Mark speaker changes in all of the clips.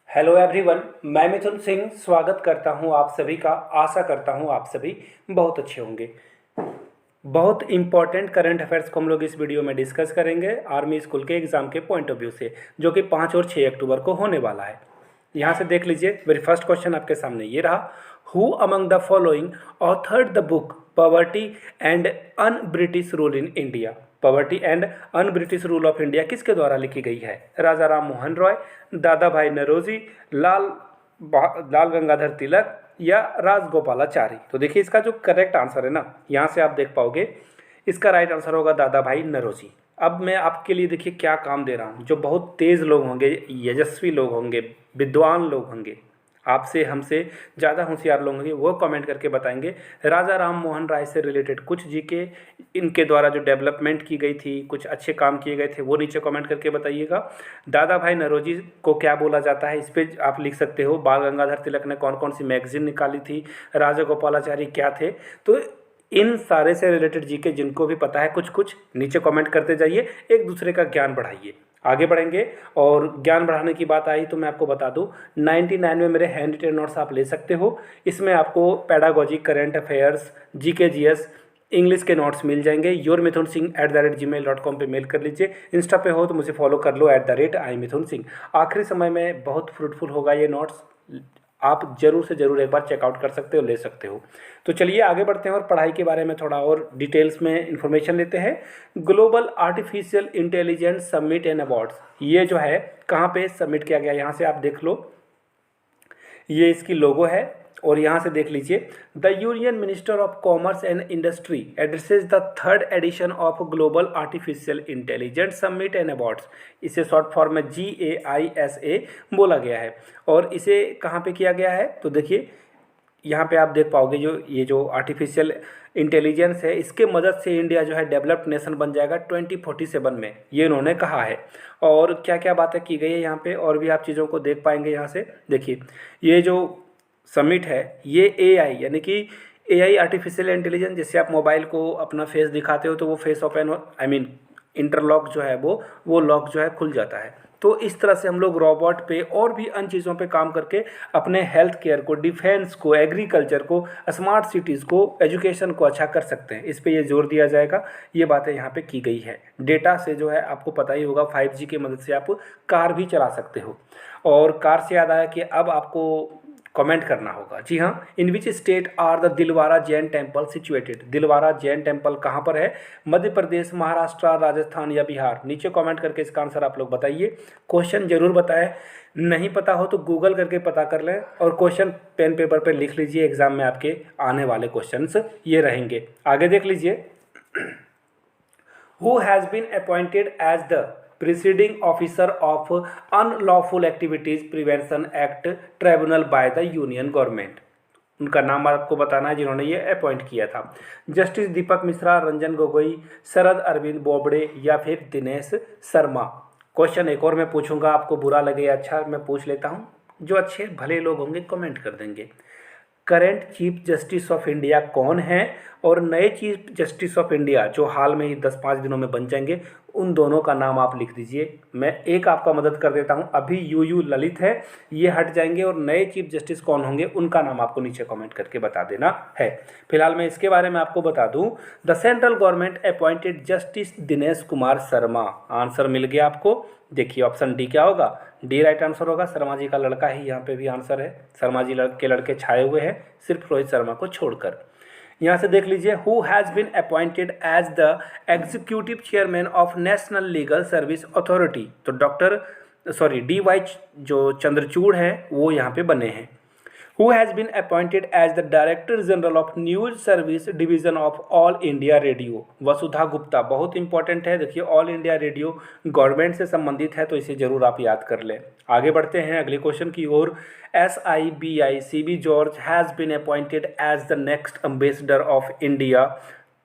Speaker 1: Hello everyone. मैं मिथुन सिंह स्वागत करता हूं आप सभी का। आशा करता हूं आप सभी बहुत अच्छे होंगे। बहुत इंपॉर्टेंट करंट अफेयर्स को हम लोग इस वीडियो में डिस्कस करेंगे आर्मी स्कूल के एग्ज़ाम के पॉइंट ऑफ व्यू से, जो कि 5 और 6 अक्टूबर को होने वाला है। यहाँ से देख लीजिए, मेरी फर्स्ट क्वेश्चन आपके सामने ये रहा। Who among the following authored the book poverty and un British rule in India. Poverty and un British rule of India किसके द्वारा लिखी गई है? राजा राम मोहन रॉय, दादा भाई नरोजी, लाल गंगाधर तिलक या राजगोपालाचारी। तो देखिए, इसका जो करेक्ट आंसर है ना, यहाँ से आप देख पाओगे, इसका राइट आंसर होगा दादा भाई नरोजी। अब मैं आपके लिए देखिए क्या काम दे रहा हूँ। जो बहुत तेज़ लोग होंगे, यशस्वी लोग होंगे, विद्वान लोग होंगे, आपसे हमसे ज़्यादा होशियार लोग होंगे, वो कमेंट करके बताएंगे राजा राम मोहन राय से रिलेटेड कुछ जीके, इनके द्वारा जो डेवलपमेंट की गई थी, कुछ अच्छे काम किए गए थे, वो नीचे कमेंट करके बताइएगा। दादा भाई नरोजी को क्या बोला जाता है, इस पर आप लिख सकते हो। बाल गंगाधर तिलक ने कौन कौन सी मैगजीन निकाली थी, राजा गोपालाचारी क्या थे। तो इन सारे से रिलेटेड जीके जिनको भी पता है कुछ कुछ, नीचे कमेंट करते जाइए, एक दूसरे का ज्ञान बढ़ाइए। आगे बढ़ेंगे। और ज्ञान बढ़ाने की बात आई तो मैं आपको बता दूं, 99 में मेरे हैंड रिटेन नोट्स आप ले सकते हो। इसमें आपको pedagogy, current affairs, GK GS, English के नोट्स मिल जाएंगे। yourmithunsingh@gmail.com पे मेल कर लीजिए। इंस्टा पे हो तो मुझे फॉलो कर लो @iMithunSingh। आखिरी समय में बहुत फ्रूटफुल होगा ये नोट्स, आप जरूर से ज़रूर एक बार चेकआउट कर सकते हो, ले सकते हो। तो चलिए आगे बढ़ते हैं और पढ़ाई के बारे में थोड़ा और डिटेल्स में इंफॉर्मेशन लेते हैं। Global artificial intelligence summit and awards, ये जो है कहाँ पे सबमिट किया गया, यहाँ से आप देख लो, ये इसकी लोगो है। और यहाँ से देख लीजिए, the union minister of commerce and industry addresses the third edition of global artificial intelligence summit and awards. इसे शॉर्ट फॉर्म में GAISA बोला गया है। और इसे कहाँ पे किया गया है तो देखिए, यहाँ पे आप देख पाओगे, जो आर्टिफिशियल इंटेलिजेंस है, इसके मदद से इंडिया जो है डेवलप्ड नेशन बन जाएगा 2047 में, ये इन्होंने कहा है। और क्या क्या बातें की गई है यहाँ पे, और भी आप चीज़ों को देख पाएंगे। यहाँ से देखिए, ये जो समिट है, ये AI यानी कि AI आर्टिफिशियल इंटेलिजेंस, जैसे आप मोबाइल को अपना फेस दिखाते हो तो वो फेस ओपन हो, आई मीन इंटरलॉक जो है वो लॉक जो है खुल जाता है। तो इस तरह से हम लोग रोबोट पे और भी अन्य चीज़ों पे काम करके अपने हेल्थ केयर को, डिफेंस को, एग्रीकल्चर को, स्मार्ट सिटीज़ को, एजुकेशन को अच्छा कर सकते हैं। इस पे ये जोर दिया जाएगा। ये बातें यहाँ पे की गई है। डेटा से जो है आपको पता ही होगा, 5G की मदद से आप कार भी चला सकते हो। और कार से याद आया कि अब आपको कमेंट करना होगा। जी हाँ, in which state are the Dilwara Jain temple situated. Dilwara Jain temple कहाँ पर है? मध्य प्रदेश, महाराष्ट्र, राजस्थान या बिहार। नीचे कमेंट करके इसका आंसर आप लोग बताइए। क्वेश्चन जरूर बताएं, नहीं पता हो तो गूगल करके पता कर लें, और क्वेश्चन पेन पेपर पर लिख लीजिए। एग्जाम में आपके आने वाले क्वेश्चंस ये रहेंगे। आगे देख लीजिए, who has been appointed as the presiding officer of unlawful activities prevention act tribunal by the union government। उनका नाम आपको बताना है जिन्होंने ये अपॉइंट किया था। जस्टिस दीपक मिश्रा, रंजन गोगोई, शरद अरविंद बोबड़े या फिर दिनेश शर्मा। क्वेश्चन एक और मैं पूछूंगा, आपको बुरा लगे अच्छा मैं पूछ लेता हूँ, जो अच्छे भले लोग होंगे कमेंट कर देंगे। Current chief justice of India कौन है? और नए चीफ जस्टिस ऑफ इंडिया जो हाल में ही 10-5 दिनों में बन जाएंगे, उन दोनों का नाम आप लिख दीजिए। मैं एक आपका मदद कर देता हूं, अभी यू ललित है, ये हट जाएंगे, और नए चीफ जस्टिस कौन होंगे उनका नाम आपको नीचे कमेंट करके बता देना है। फिलहाल मैं इसके बारे में आपको बता दूं, the central government appointed justice Dinesh Kumar Sharma. Answer मिल गया आपको। देखिए ऑप्शन डी क्या होगा? डी राइट आंसर होगा। शर्मा जी का लड़का ही यहाँ पे भी आंसर है। शर्मा जी के लड़के छाए हुए हैं, सिर्फ रोहित शर्मा को छोड़कर। यहाँ से देख लीजिए, who has been appointed as the executive chairman of national legal service authority. तो DY जो चंद्रचूड़ हैं वो यहाँ पे बने हैं। Who has been appointed as the Director General of News Service Division of All India Radio? वसुधा गुप्ता। बहुत इंपॉर्टेंट है। देखिए, ऑल इंडिया रेडियो गवर्नमेंट से संबंधित है, तो इसे जरूर आप याद कर लें। आगे बढ़ते हैं अगले क्वेश्चन की ओर। SIBI CB George has been appointed as the next ambassador of India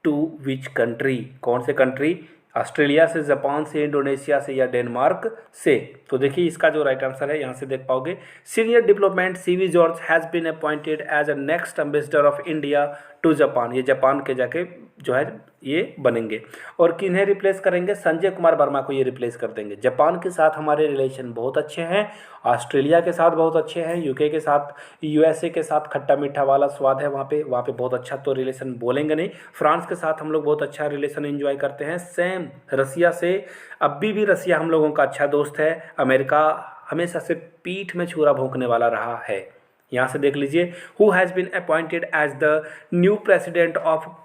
Speaker 1: to which country? कौन से कंट्री? ऑस्ट्रेलिया से, जापान से, इंडोनेशिया से या डेनमार्क से? तो देखिए इसका जो राइट आंसर है, यहाँ से देख पाओगे, senior diplomat CB George has been appointed as a next ambassador of India to Japan, ये जापान के जाके जो है ये बनेंगे। और किन्हें रिप्लेस करेंगे? संजय कुमार वर्मा को ये रिप्लेस कर देंगे। जापान के साथ हमारे रिलेशन बहुत अच्छे हैं, ऑस्ट्रेलिया के साथ बहुत अच्छे हैं, यूके के साथ, यूएसए के साथ खट्टा मीठा वाला स्वाद है वहाँ पे बहुत अच्छा तो रिलेशन बोलेंगे नहीं। फ्रांस के साथ हम लोग बहुत अच्छा रिलेशन एंजॉय करते हैं। सेम रसिया से, अभी भी रसिया हम लोगों का अच्छा दोस्त है। अमेरिका हमेशा से पीठ में छुरा भोंकने वाला रहा है। यहाँ से देख लीजिए, who has been appointed as the new president of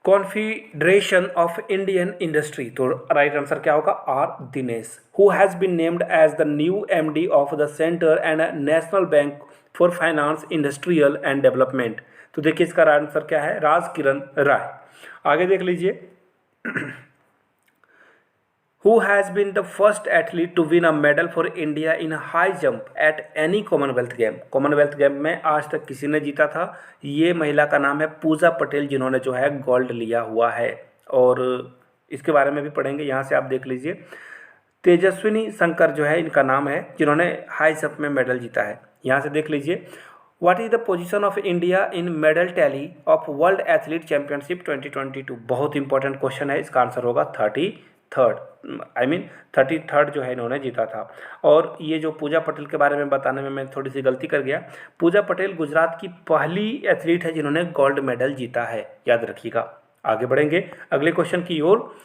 Speaker 1: confederation of Indian industry, तो राइट आंसर क्या होगा? R Dinesh. Who has been named as the new MD of the centre and national bank for finance industrial and development, तो देखिए इसका right answer क्या है? राज किरण राय। आगे देख लीजिए, Who has been the first athlete to win a medal for India in high jump at any Commonwealth game? Commonwealth game में आज तक किसी ने जीता था? ये महिला का नाम है पूजा पटेल, जिन्होंने जो है गोल्ड लिया हुआ है, और इसके बारे में भी पढ़ेंगे। यहाँ से आप देख लीजिए, तेजस्विनी शंकर जो है इनका नाम है, जिन्होंने हाई जंप में मेडल जीता है। यहाँ से देख लीजिए, what is the position of India in medal tally of world athlete championship 2022? बहुत इंपॉर्टेंट क्वेश्चन है, इसका आंसर होगा 33rd जो है इन्होंने जीता था। और ये जो पूजा पटेल के बारे में बताने में मैं थोड़ी सी गलती कर गया, पूजा पटेल गुजरात की पहली एथलीट है जिन्होंने गोल्ड मेडल जीता है, याद रखिएगा। आगे बढ़ेंगे अगले क्वेश्चन की ओर।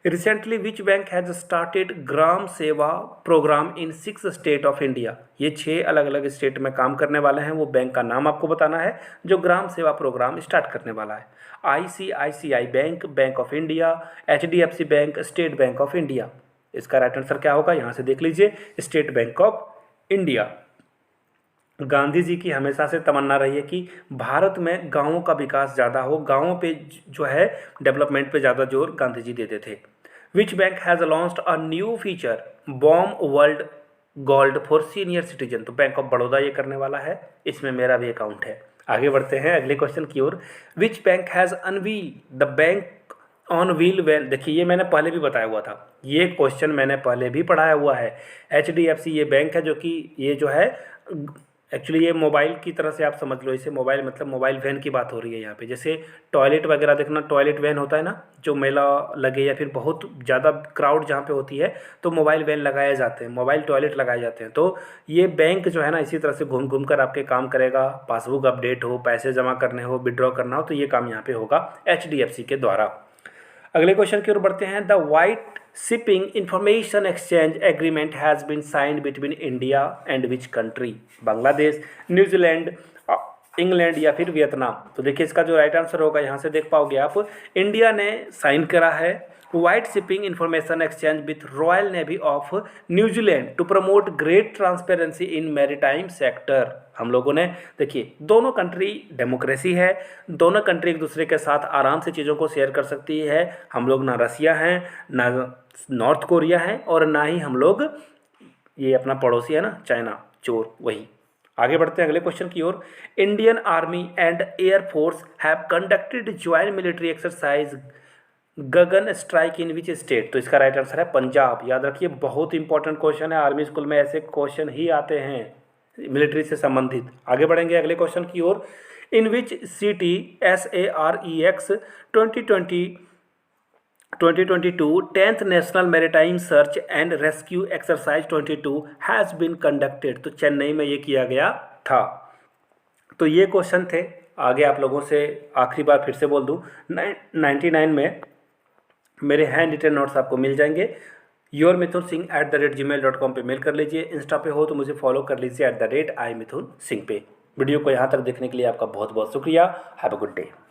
Speaker 1: Recently which bank has started Gram Seva programme in 6 state of India? ये 6 अलग अलग स्टेट में काम करने वाले हैं, वो बैंक का नाम आपको बताना है जो ग्राम सेवा प्रोग्राम स्टार्ट करने वाला है। ICICI bank, bank of India, HDFC bank, state bank of India. इसका राइट आंसर क्या होगा? यहाँ से देख लीजिए, state bank of India. Gandhi ji की हमेशा से तमन्ना रही है कि भारत में गांवों का विकास ज़्यादा हो, गांवों पे जो है डेवलपमेंट पे ज़्यादा जोर गांधी जी देते थे। Which bank has launched a new feature bob world gold for senior citizen? तो बैंक ऑफ बड़ौदा ये करने वाला है, इसमें मेरा भी अकाउंट है। आगे बढ़ते हैं अगले क्वेश्चन की ओर। Which bank has unveil the bank on wheel van? देखिए ये मैंने पहले भी बताया हुआ था, ये क्वेश्चन मैंने पहले भी पढ़ाया हुआ है। HDFC ये बैंक है जो कि ये जो है एक्चुअली ये मोबाइल की तरह से आप समझ लो इसे, मोबाइल मतलब मोबाइल वैन की बात हो रही है यहाँ पे। जैसे टॉयलेट वगैरह देखना, टॉयलेट वैन होता है ना, जो मेला लगे या फिर बहुत ज़्यादा क्राउड जहाँ पे होती है तो मोबाइल वैन लगाए जाते हैं, मोबाइल टॉयलेट लगाए जाते हैं। तो ये बैंक जो है ना इसी तरह से घूम घूम कर आपके काम करेगा, पासबुक अपडेट हो, पैसे जमा करने हो, विड्रॉ करना हो, तो ये काम यहाँ पे होगा HDFC के द्वारा। अगले क्वेश्चन की ओर बढ़ते हैं। The white shipping information exchange agreement has been signed between India and which country? Bangladesh, New Zealand, England या फिर वियतनाम? तो देखिए इसका जो राइट आंसर होगा, यहाँ से देख पाओगे आप, इंडिया ने साइन करा है white shipping information exchange with royal navy of New Zealand to promote great transparency in maritime sector. हम लोगों ने देखिए, दोनों कंट्री डेमोक्रेसी है, दोनों कंट्री एक दूसरे के साथ आराम से चीज़ों को शेयर कर सकती है। हम लोग ना रसिया हैं, ना नॉर्थ कोरिया हैं, और ना ही हम लोग ये अपना पड़ोसी है ना चाइना, चोर वही। आगे बढ़ते हैं अगले क्वेश्चन की ओर। Indian army and air force have conducted joint military exercise Gagan strike in which state? तो इसका राइट आंसर है पंजाब। याद रखिए, बहुत इंपॉर्टेंट क्वेश्चन है, आर्मी स्कूल में ऐसे क्वेश्चन ही आते हैं मिलिट्री से संबंधित। आगे बढ़ेंगे अगले क्वेश्चन की ओर। In which city SAREX 2022 10th national maritime search and rescue exercise 22 has been conducted? तो चेन्नई में ये किया गया था। तो ये क्वेश्चन थे। आगे आप लोगों से आखिरी बार फिर से बोल दूँ, 99 में मेरे हैंड रिटन नोट्स आपको मिल जाएंगे। yourmithunsingh@gmail.com पे मेल कर लीजिए। इंस्टा पे हो तो मुझे फॉलो कर लीजिए @imithunsingh पे। वीडियो को यहाँ तक देखने के लिए आपका बहुत बहुत शुक्रिया। Have a good day.